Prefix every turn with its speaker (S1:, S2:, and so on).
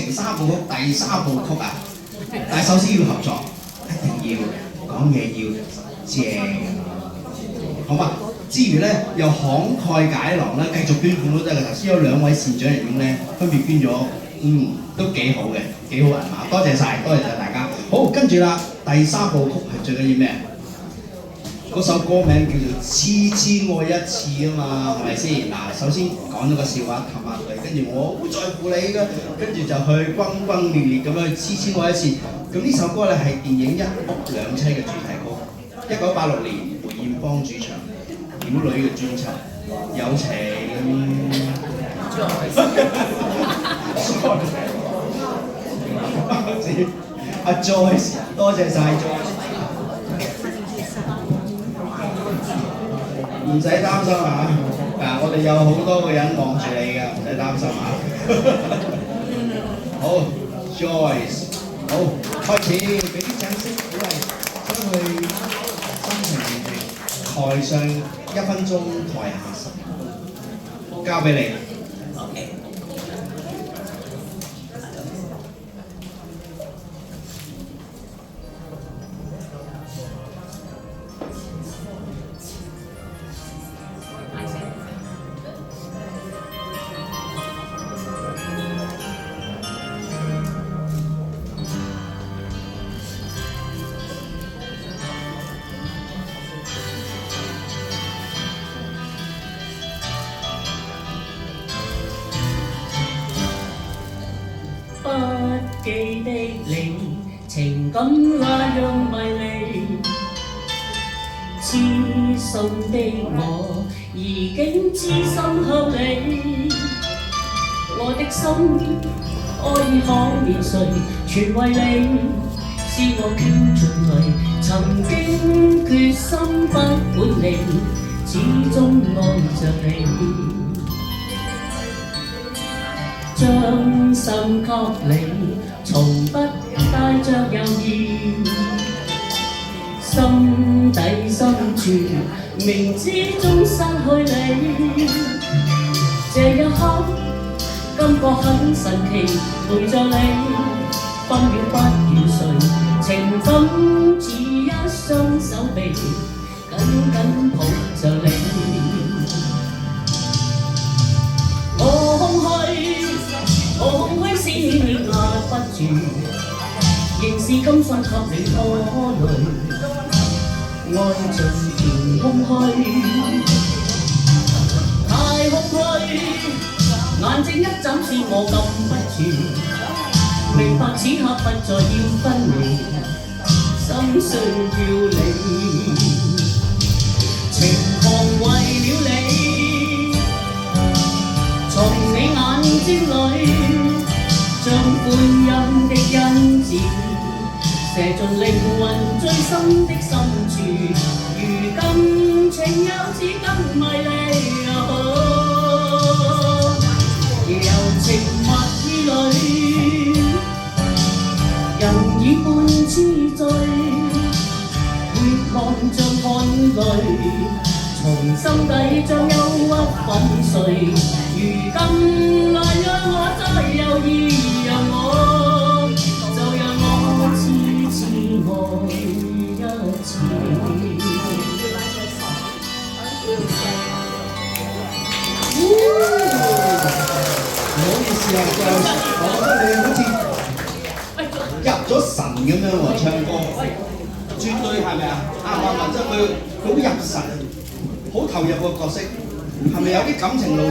S1: 情三部曲第三部曲啊，但係首先要合作，一定要講嘢要正，好嘛？之餘咧又慷慨解囊咧，繼續捐款都得嘅。頭先有兩位善長仁兄咧，分別捐咗，都幾好嘅，幾好銀碼，多謝晒，多謝晒大家。好，跟住啦，第三部曲係最緊要咩？嗰首歌名叫做《痴痴愛一次》啊嘛，係咪先？嗱，首先講咗個笑話氹下佢，跟住我好在乎你嘅，跟住就去轟轟烈烈咁樣去痴痴愛一次。咁呢首歌咧係電影《一屋兩妻》嘅主題曲，1986年梅艷芳主唱，妖女嘅專輯，有情。阿 Joyce， 多謝晒 Joyce。唔使擔心啊！我哋有好多個人望住你嘅，唔使擔心啊！好 ，Joyce， 好，開始俾啲掌聲鼓勵，將佢心情凝住，台上1分鐘，台下10分，交俾你。
S2: 不記的你，情感那樣迷離，痴心的我已經痴心向你，我的心愛意可憐誰，全為你，是我捐盡淚，曾經決心不管你，始終愛着你。將心給你，從不帶着猶豫，心底深處明知終失去你，這一刻感覺很神奇，陪着你分秒不如誰，情感似一雙手臂緊緊抱着你，我空虛使你壓不住，仍是甘心給你拖累，愛盡填空虛，太空虛，眼睛一眨使我禁不住，明白此刻不再要分離，心需要你，情狂為了你，從你眼睛裏像歡欣的恩賜，射進靈魂最深的深處，如今情又似更迷離，柔情蜜意裏，人已半痴醉，月望像汗淚，從心底將憂鬱粉碎，如今來讓我再猶豫，讓我痴痴愛一次。
S1: 唔好意思啊，我覺得你好似入咗神咁樣喎，唱歌，絕對係咪啊？啱，即係佢好入神，好投入個角色，係咪有啲感情路？